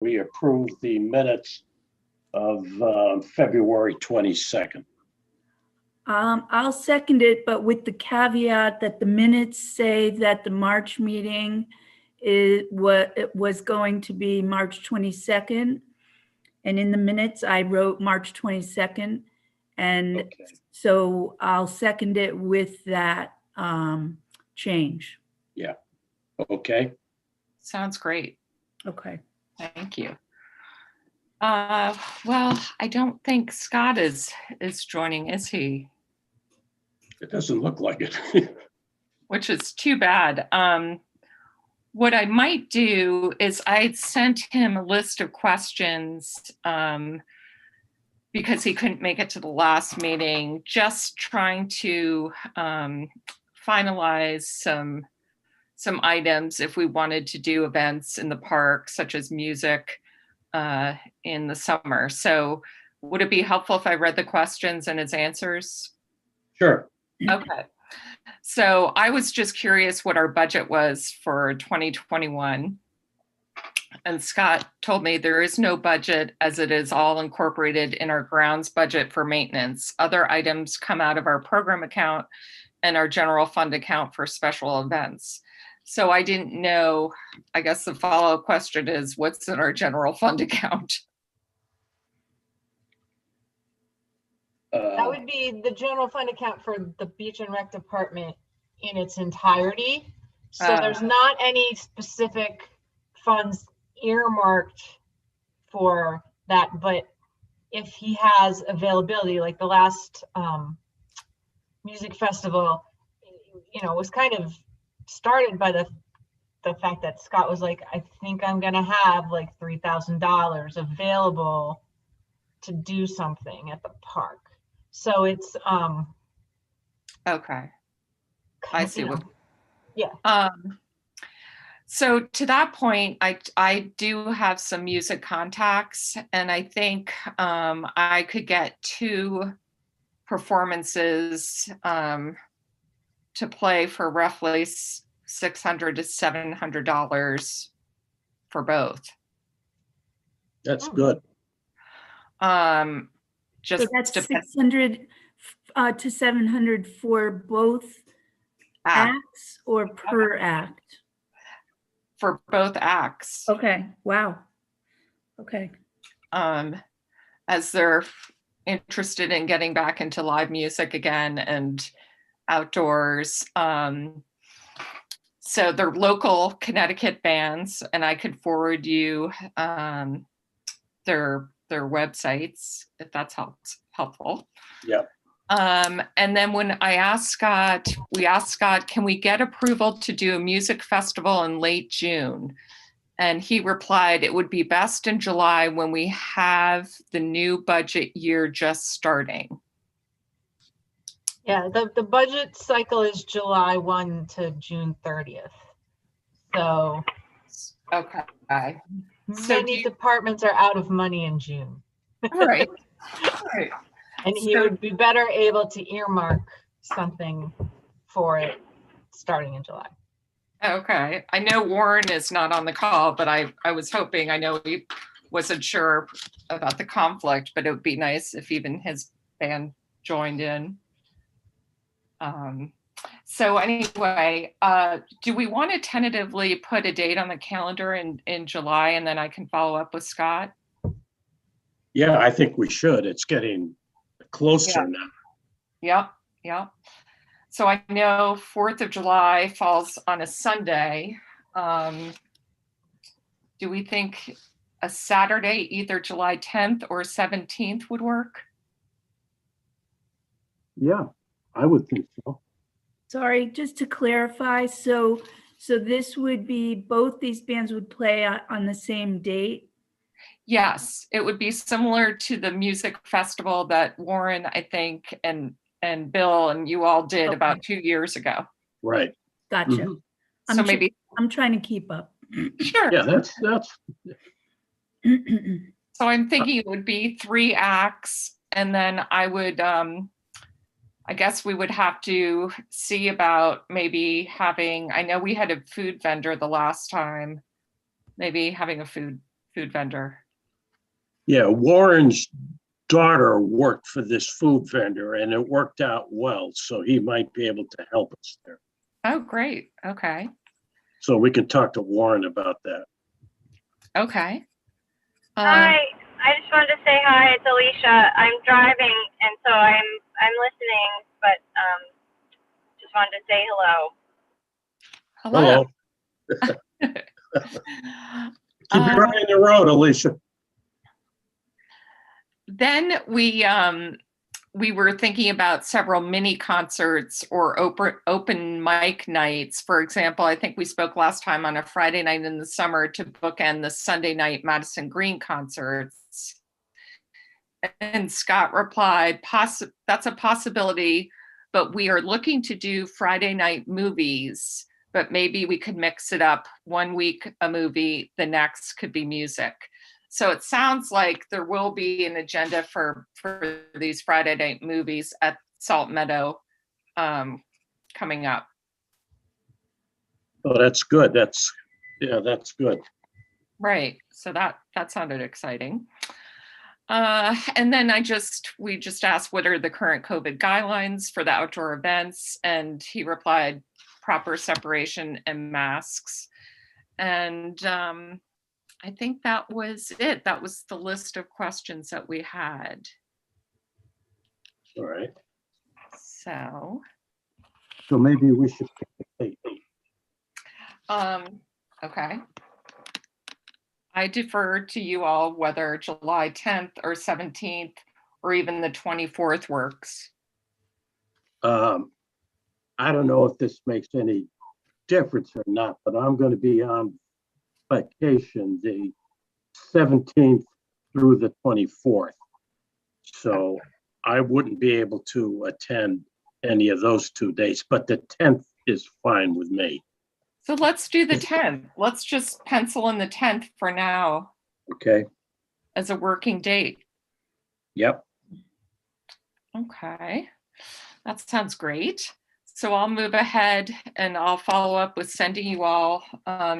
we approve the minutes of February 22nd. I'll second it, but with the caveat that the minutes say that the March meeting it was going to be March 22nd. And in the minutes, I wrote March 22nd. And Okay. so I'll second it with that change. Yeah. Okay. Sounds great. Okay. Thank you. Well, I don't think Scott is joining, is he? It doesn't look like it. Which is too bad. What I might do is I sent him a list of questions because he couldn't make it to the last meeting, just trying to finalize some items if we wanted to do events in the park, such as music in the summer. So would it be helpful if I read the questions and his answers? Sure. Okay. So I was just curious what our budget was for 2021. And Scott told me there is no budget as it is all incorporated in our grounds budget for maintenance. Other items come out of our program account and our general fund account for special events. So I didn't know, I guess the follow-up question is, what's in our general fund account? That would be the general fund account for the beach and rec department in its entirety. So there's not any specific funds earmarked for that, but if he has availability, like the last music festival, you know, was kind of started by the fact that Scott was like, I think I'm gonna have like $3,000 available to do something at the park. So it's okay. I see what. Yeah. So to that point, I do have some music contacts, and I think I could get 2 performances to play for roughly $600 to $700 for both. That's good. Just so that's 600 to 700 for both acts or per act? For both acts. Okay. Wow. Okay. As they're interested in getting back into live music again and outdoors. So they're local Connecticut bands, and I could forward you their websites if that's helpful. Yeah. And then when I asked Scott, can we get approval to do a music festival in late June? And he replied, it would be best in July when we have the new budget year just starting. Yeah, the budget cycle is July 1 to June 30th. So okay. Many departments are out of money in June. Right. Right. And he would be better able to earmark something for it starting in July. Okay. I know Warren is not on the call, but I was hoping, I know he wasn't sure about the conflict, but it would be nice if even his band joined in. So anyway, do we want to tentatively put a date on the calendar in July, and then I can follow up with Scott? Yeah, I think we should. It's getting closer now. Yep, yep. So I know 4th of July falls on a Sunday. Do we think a Saturday, either July 10th or 17th would work? Yeah, I would think so. Sorry, just to clarify, so this would be, both these bands would play on the same date? Yes, it would be similar to the music festival that Warren, I think, and Bill and you all did about 2 years ago. Right. Gotcha. Mm-hmm. So maybe I'm trying to keep up. Sure. Yeah, that's. So I'm thinking it would be 3 acts, and then I would, I guess we would have to see about maybe having, I know we had a food vendor the last time, maybe having a food food vendor? Yeah, Warren's daughter worked for this food vendor and it worked out well, so he might be able to help us there. Oh, great. Okay. So we can talk to Warren about that. Okay. Hi, I just wanted to say hi. It's Alicia. I'm driving, and so I'm listening, but just wanted to say hello. Hello. Keep your eye on the road, Alicia. Then we were thinking about several mini concerts or open mic nights. For example, I think we spoke last time on a Friday night in the summer to bookend the Sunday night Madison Green concerts. And Scott replied, that's a possibility, but we are looking to do Friday night movies, but maybe we could mix it up. 1 week a movie, the next could be music. So it sounds like there will be an agenda for these Friday night movies at Salt Meadow coming up. Oh, that's good. That's good. Right. So that sounded exciting. And then we just asked, what are the current COVID guidelines for the outdoor events? And he replied, proper separation and masks. And I think that was it. That was the list of questions that we had. All right. So maybe we should pick a date. Okay. I defer to you all whether July 10th or 17th or even the 24th works. I don't know if this makes any difference or not, but I'm going to be on vacation the 17th through the 24th. So I wouldn't be able to attend any of those 2 days, but the 10th is fine with me. So let's do the 10th. Let's just pencil in the 10th for now. Okay. As a working date. Yep. Okay. That sounds great. So I'll move ahead and I'll follow up with sending you all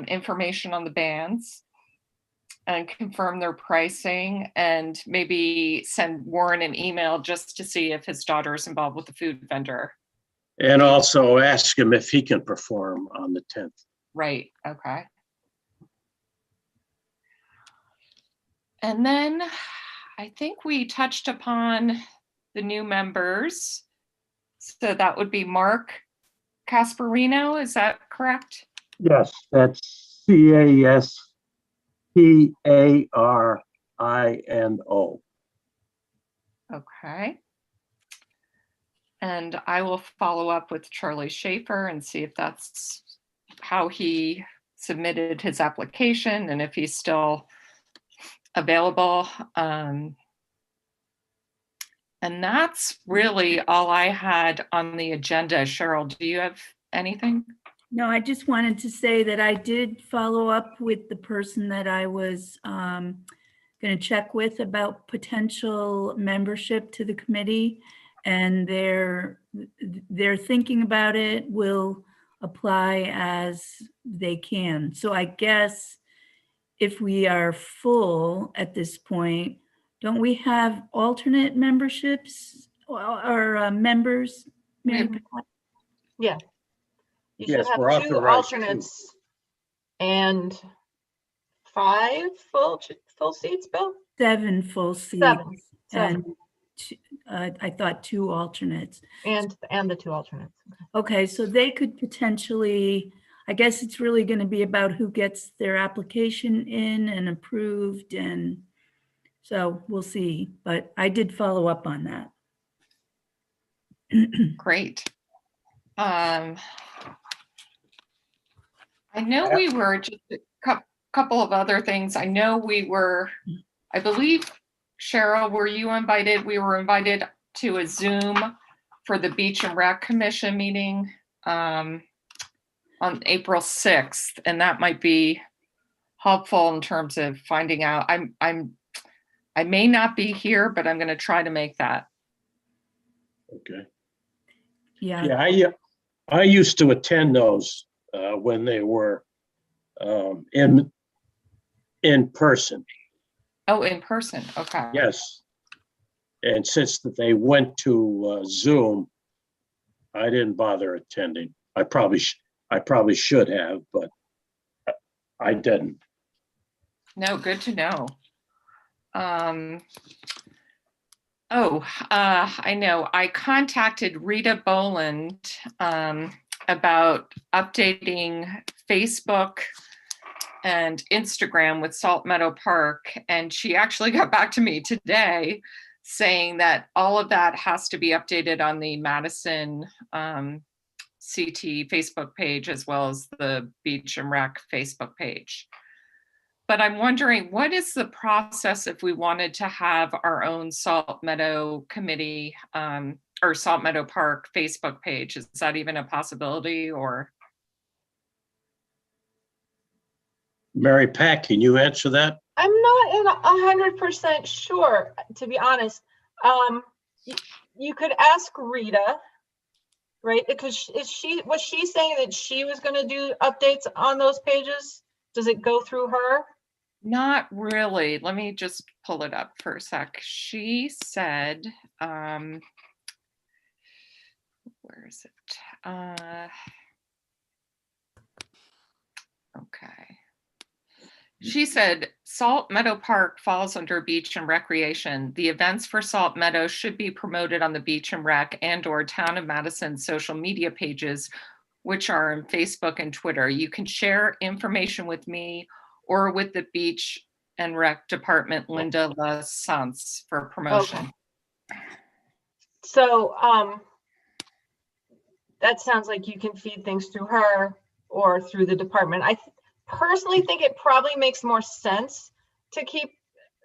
information on the bands and confirm their pricing and maybe send Warren an email just to see if his daughter is involved with the food vendor. And also ask him if he can perform on the 10th. Right, okay. And then I think we touched upon the new members. So that would be Mark Casparino, is that correct? Yes, that's CASPARINO. Okay. And I will follow up with Charlie Schaefer and see if that's how he submitted his application and if he's still available. And that's really all I had on the agenda. Cheryl, do you have anything? No, I just wanted to say that I did follow up with the person that I was going to check with about potential membership to the committee, and they're thinking about it, will apply as they can. So I guess if we are full at this point, don't we have alternate memberships or members? Mary Pat? Yeah. You Yes, should we're have 2 authorized alternates and 5 full seats, Bill? 7 full seats. 7. And I thought 2 alternates. And the 2 alternates. Okay, so they could potentially, I guess it's really going to be about who gets their application in and approved, and so we'll see. But I did follow up on that. Great. I know we were just a couple of other things. I know we were, I believe, Cheryl, were you invited? We were invited to a Zoom for the Beach and Rec Commission meeting on April 6th, and that might be helpful in terms of finding out. I may not be here, but I'm going to try to make that. Okay. Yeah. Yeah, I used to attend those when they were in in person, Oh, in person, okay. yes. And since they went to Zoom, I didn't bother attending. I probably should have, but I didn't. No, good to know. I know, I contacted Rita Boland about updating Facebook and Instagram with Salt Meadow Park, and she actually got back to me today saying that all of that has to be updated on the Madison CT Facebook page as well as the Beach and Rec Facebook page. But I'm wondering, what is the process if we wanted to have our own Salt Meadow committee or Salt Meadow Park Facebook page? Is that even a possibility, or? Mary Pat, can you answer that? I'm not 100% sure, to be honest. You could ask Rita, right? Because was she saying that she was going to do updates on those pages? Does it go through her? Not really. Let me just pull it up for a sec. She said, where is it? Okay. She said, Salt Meadow Park falls under Beach and Recreation. The events for Salt Meadow should be promoted on the Beach and Rec and/or Town of Madison social media pages, which are on Facebook and Twitter. You can share information with me or with the Beach and Rec Department, Linda LaSance, for promotion. Okay. So that sounds like you can feed things through her or through the department. I personally think it probably makes more sense to keep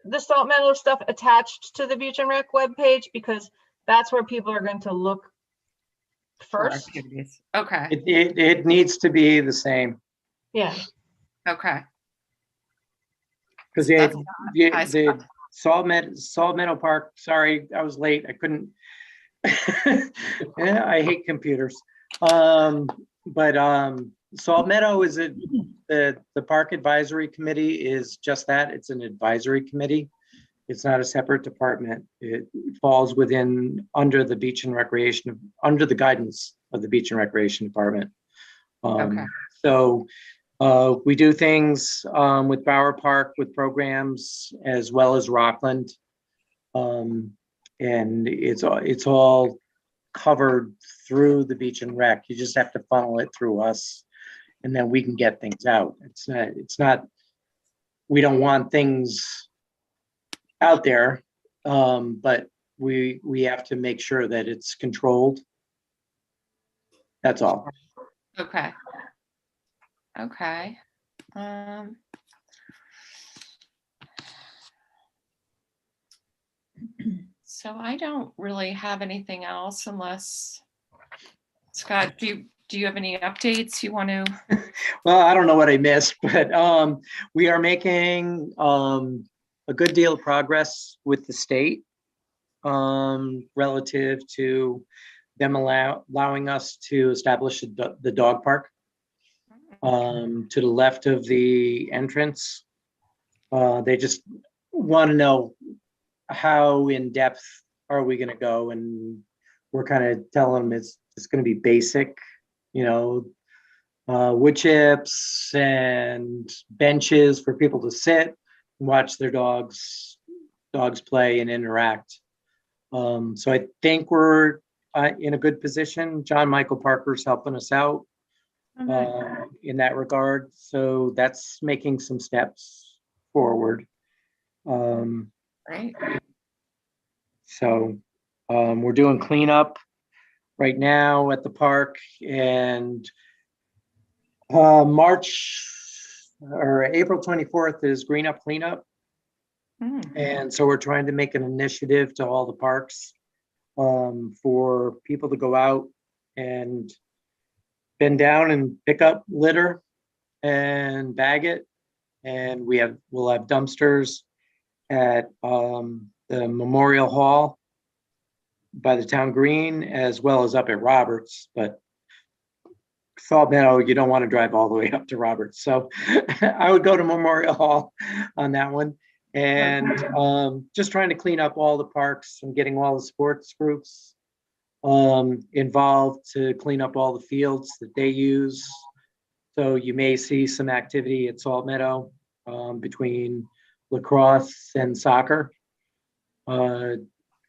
the Salt Meadow stuff attached to the Beach and Rec webpage, because that's where people are going to look first. Okay. It needs to be the same. Yeah. Okay. Because the Salt Meadow Park, sorry, I was late. I couldn't. Yeah, I hate computers. Salt Meadow is the Park Advisory Committee is just that. It's an advisory committee. It's not a separate department. It falls under the Beach and Recreation, under the guidance of the Beach and Recreation Department. Okay. So we do things with Bower Park with programs as well as Rockland. And it's all covered through the Beach and Rec. You just have to funnel it through us, and then we can get things out. It's not, we don't want things out there, but we have to make sure that it's controlled. That's all. Okay. Okay. So I don't really have anything else unless, Scott, do you have any updates you want to? Well, I don't know what I missed, but we are making a good deal of progress with the state relative to them allowing us to establish the dog park to the left of the entrance. They just want to know how in depth are we going to go, and we're kind of telling them it's going to be basic, wood chips and benches for people to sit and watch their dogs play and interact. So I think we're in a good position. John Michael Parker's helping us out in that regard. So that's making some steps forward. Right. So we're doing cleanup right now at the park, and April 24th is Greenup Cleanup. And so we're trying to make an initiative to all the parks for people to go out and bend down and pick up litter and bag it. And we'll have dumpsters at the Memorial Hall by the town green, as well as up at Roberts. But Salt Meadow, you don't want to drive all the way up to Roberts. So I would go to Memorial Hall on that one. And just trying to clean up all the parks and getting all the sports groups involved to clean up all the fields that they use. So you may see some activity at Salt Meadow between lacrosse and soccer, going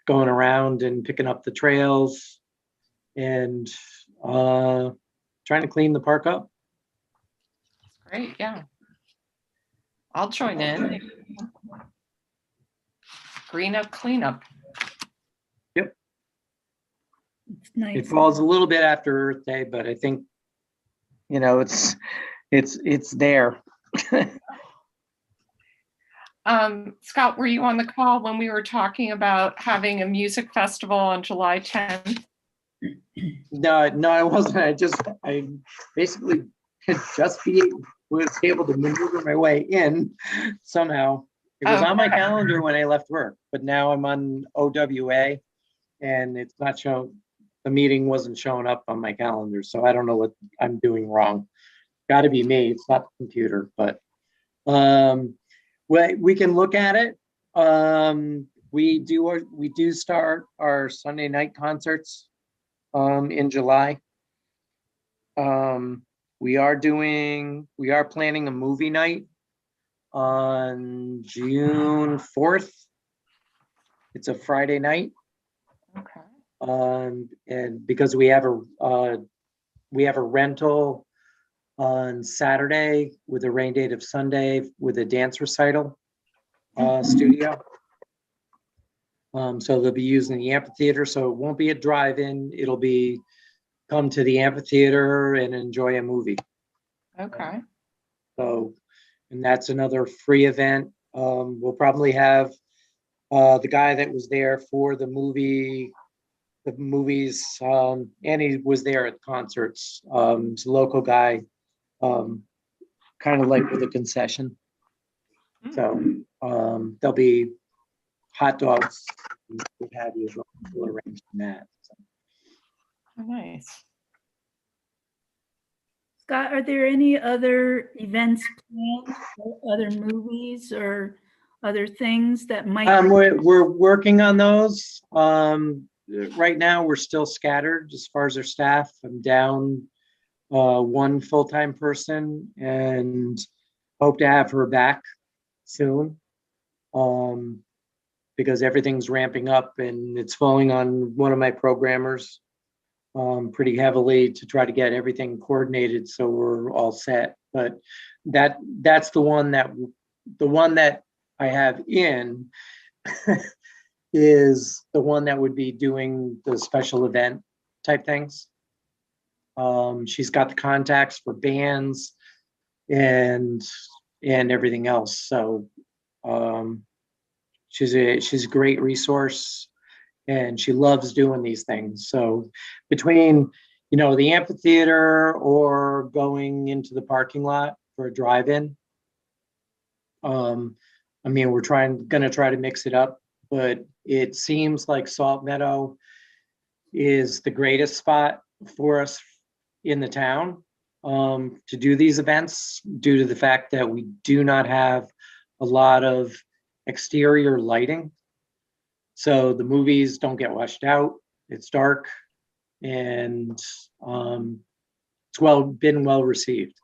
around and picking up the trails and trying to clean the park up. Great, yeah. I'll join in. Greenup Cleanup. Yep. It's nice. It falls a little bit after Earth Day, but I think, you know, it's there. Scott, were you on the call when we were talking about having a music festival on July 10th? No, I wasn't. I basically was able to maneuver my way in somehow. It was on my calendar when I left work, but now I'm on OWA and it's not showing. The meeting wasn't showing up on my calendar, so I don't know what I'm doing wrong. Got to be me. It's not the computer, but we can look at it. We do start our Sunday night concerts in July. We are planning a movie night on June 4th. It's a Friday night. Okay. And because we have a rental on Saturday with a rain date of Sunday with a dance recital studio. So they'll be using the amphitheater. So it won't be a drive-in. It'll be come to the amphitheater and enjoy a movie. Okay. So, and that's another free event. We'll probably have the guy that was there for the movies, and he was there at concerts. He's a local guy, kind of like with a concession. So there'll be hot dogs, what have you, we'll arrange that. So. Oh, nice. Scott, are there any other events planned, or other movies or other things that might? We're working on those. Right now, we're still scattered as far as our staff. I'm down one full-time person and hope to have her back soon. Because everything's ramping up and it's falling on one of my programmers pretty heavily to try to get everything coordinated so we're all set. But that's the one that I have in is the one that would be doing the special event type things. She's got the contacts for bands and everything else. So she's a great resource and she loves doing these things. So between, you know, the amphitheater or going into the parking lot for a drive-in, I mean, we're gonna try to mix it up, but it seems like Salt Meadow is the greatest spot for us in the town to do these events due to the fact that we do not have a lot of exterior lighting. So the movies don't get washed out. It's dark and it's been well received.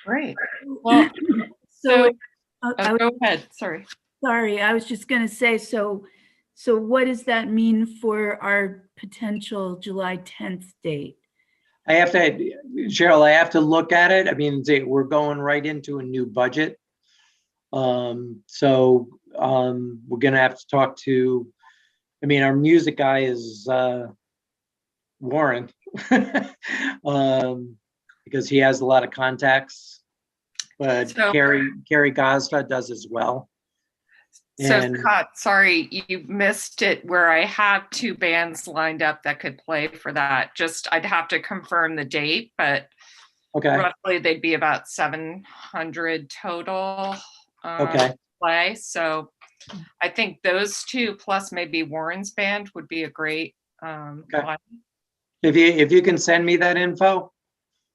Great. Well, So go ahead. Sorry. sorry, I was just going to say, so what does that mean for our potential July 10th date? Cheryl, I have to look at it. I mean, we're going right into a new budget. So we're gonna have to talk to, I mean, our music guy is Warren, because he has a lot of contacts, but So- Carrie Gazda does as well. So Scott, sorry, you missed it where I have two bands lined up that could play for that. I'd have to confirm the date, but Okay, roughly they'd be about 700 total. okay, Play. So I think those two plus maybe Warren's band would be a great Okay. one. if you can send me that info,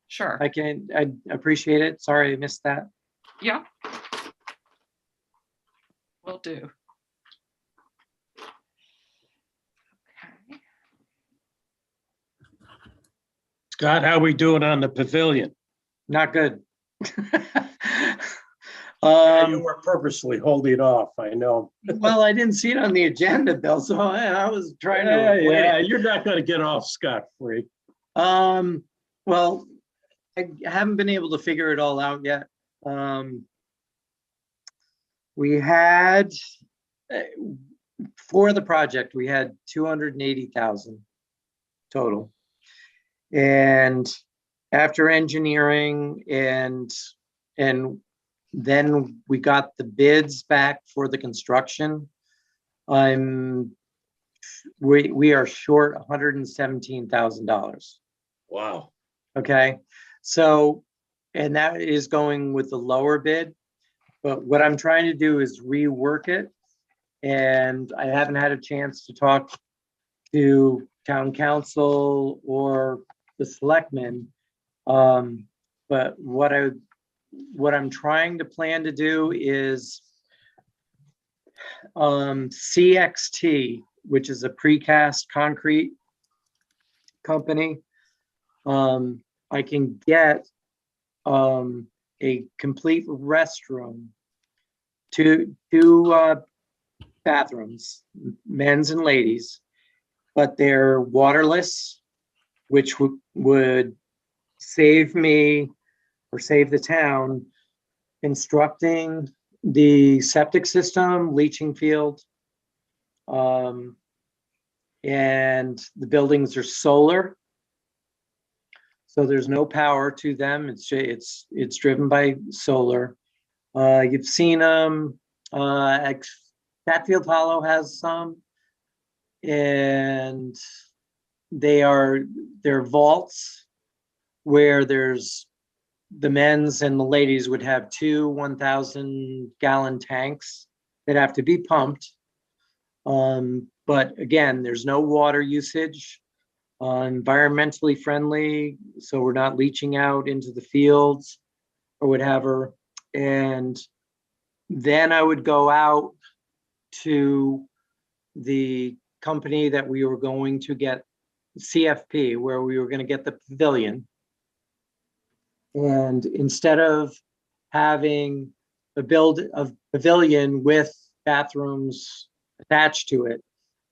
Sure. I appreciate it. Sorry I missed that. Yeah. Will do. Okay. Scott, how we doing on the pavilion? Not good. You were purposely holding off, I know. Well, I didn't see it on the agenda, Bill, so I was trying to avoid Yeah, it. you're not gonna get off scot-free. Well, I haven't been able to figure it all out yet. We had, for the project, we had 280,000 total. And after engineering and then we got the bids back for the construction, we are short $117,000. Wow. Okay, so, and that is going with the lower bid, but what I'm trying to do is rework it. And I haven't had a chance to talk to town council or the selectmen. But what I'm trying to plan to do is CXT, which is a precast concrete company. I can get a complete restroom, two bathrooms, men's and ladies, but they're waterless, which would save me or save the town constructing the septic system, leaching field. And the buildings are solar. So there's no power to them. It's driven by solar. You've seen them. Chatfield Hollow has some, and they're vaults where there's the men's and the ladies would have two 1,000-gallon tanks that have to be pumped. But again, there's no water usage. Environmentally friendly, so we're not leaching out into the fields or whatever. And then I would go out to the company that we were going to get, CFP, where we were going to get the pavilion. And instead of having a pavilion with bathrooms attached to it,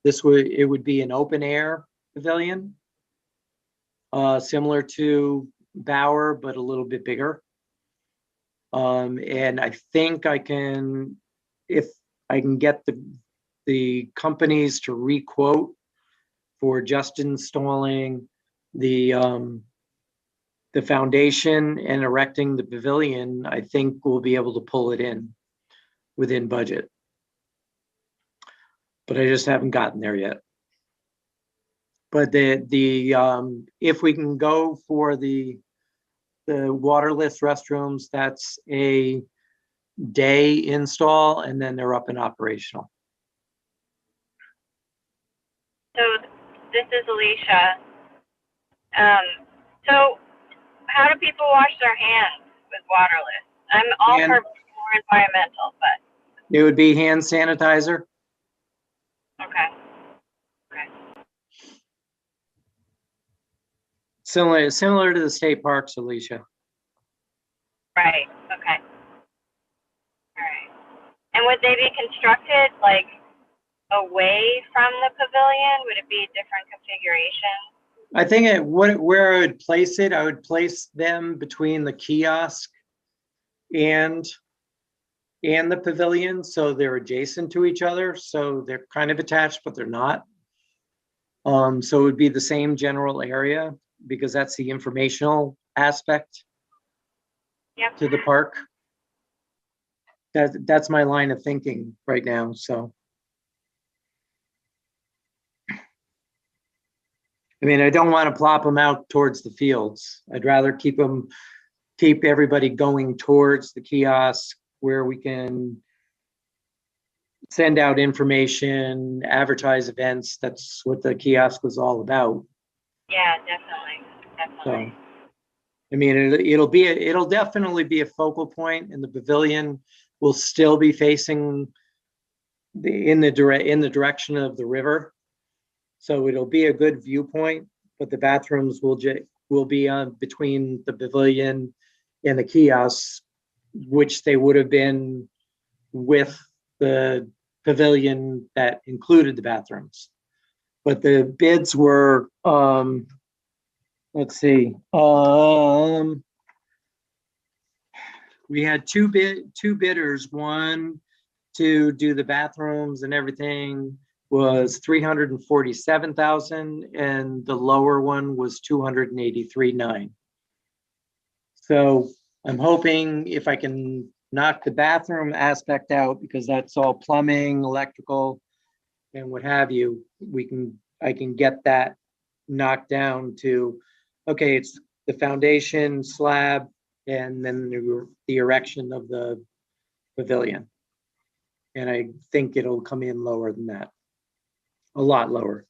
it would be an open air pavilion, similar to Bower, but a little bit bigger. And I think I can, if I can get the companies to re-quote for just installing the foundation and erecting the pavilion, I think we'll be able to pull it in within budget. But I just haven't gotten there yet. But if we can go for the waterless restrooms, that's a day install and then they're up and operational. So this is Alicia. So how do people wash their hands with waterless? I'm all for more environmental, but it would be hand sanitizer. okay. Similar to the state parks, Alicia. Right. Okay. All right. And would they be constructed like away from the pavilion? Would it be a different configuration? I think where I would place it, I would place them between the kiosk and the pavilion, so they're adjacent to each other. So they're kind of attached, but they're not. So it would be the same general area because that's the informational aspect to the park. That's my line of thinking right now. So. I mean, I don't want to plop them out towards the fields. I'd rather keep everybody going towards the kiosk where we can send out information, advertise events. That's what the kiosk was all about. Yeah, definitely. So I mean, it'll definitely be a focal point, and the pavilion will still be facing in the direction of the river. So it'll be a good viewpoint, but the bathrooms will be between the pavilion and the kiosks, which they would have been with the pavilion that included the bathrooms. But the bids were, let's see, we had two bidders. One to do the bathrooms and everything was 347,000, and the lower one was 283,900. So I'm hoping if I can knock the bathroom aspect out, because that's all plumbing, electrical, and what have you, I can get that knocked down to, okay, it's the foundation slab and then the erection of the pavilion. And I think it'll come in lower than that, a lot lower.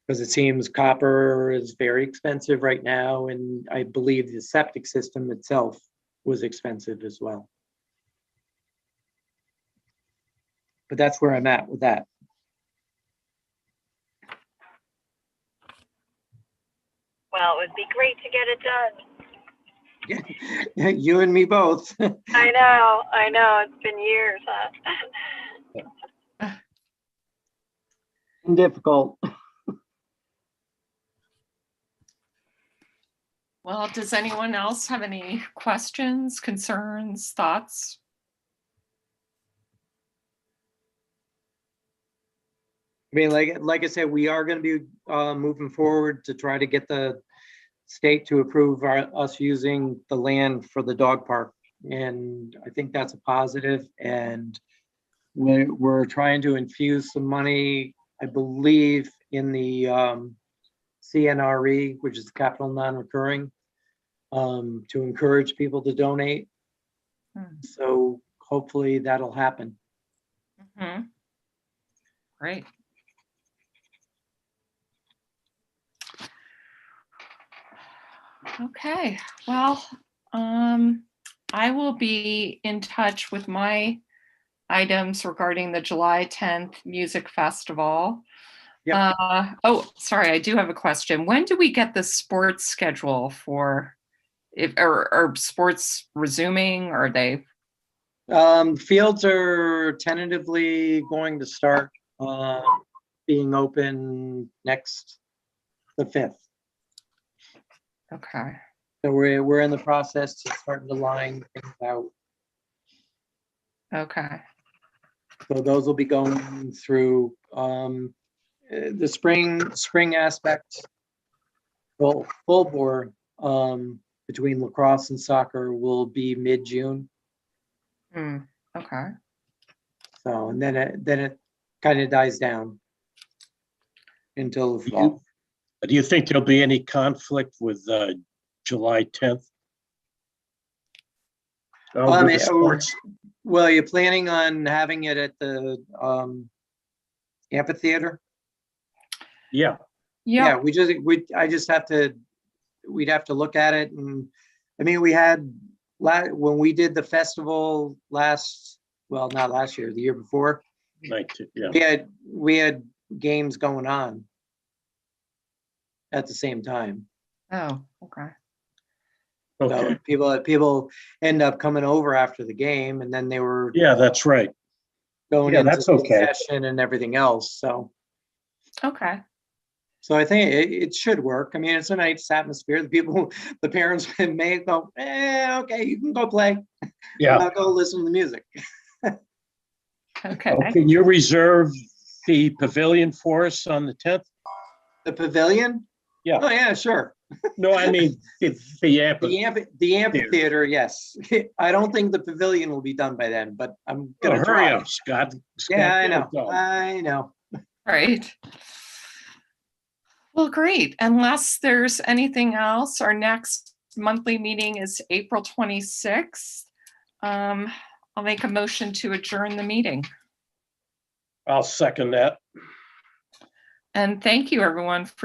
Because it seems copper is very expensive right now, and I believe the septic system itself was expensive as well. But that's where I'm at with that. Well, it would be great to get it done. You and me both. I know. It's been years, huh? Difficult. Well, does anyone else have any questions, concerns, thoughts? I mean, like I said, we are going to be moving forward to try to get the state to approve us using the land for the dog park. And I think that's a positive. And we're trying to infuse some money, I believe, in the CNRE, which is capital non-recurring, to encourage people to donate. So hopefully that'll happen. Mm-hmm. Great. Okay, well, I will be in touch with my items regarding the July 10th Music Festival. Yep. Oh, sorry, I do have a question. When do we get the sports schedule for, or sports resuming, or are they? Fields are tentatively going to start being open the 5th. Okay. So we're in the process of starting to line things out. Okay. So those will be going through the spring aspect. Full bore between lacrosse and soccer will be mid-June. Okay. So and then it kind of dies down until the fall. Do you think there'll be any conflict with July 10th? With the sports? Well, you're planning on having it at the amphitheater? Yeah. Yeah, we'd have to look at it. And I mean, when we did the festival not last year, the year before, yeah. we had games going on at the same time. Oh, okay. Okay. So people end up coming over after the game, and then they were that's right. going Yeah, into that's the okay. session and everything else. So Okay. I think it should work. I mean, it's a nice atmosphere. The parents may go, okay, you can go play. Yeah. I'll go listen to the music. Okay. Can you reserve the pavilion for us on the 10th? The pavilion? Yeah. Oh yeah, sure. No, I mean the amphitheater. Yes. I don't think the pavilion will be done by then, but I'm gonna hurry try. up, Scott. Yeah, I Scott, know. go. I know. Right. Well, great. Unless there's anything else, our next monthly meeting is April 26th. I'll make a motion to adjourn the meeting. I'll second that. And thank you, everyone, for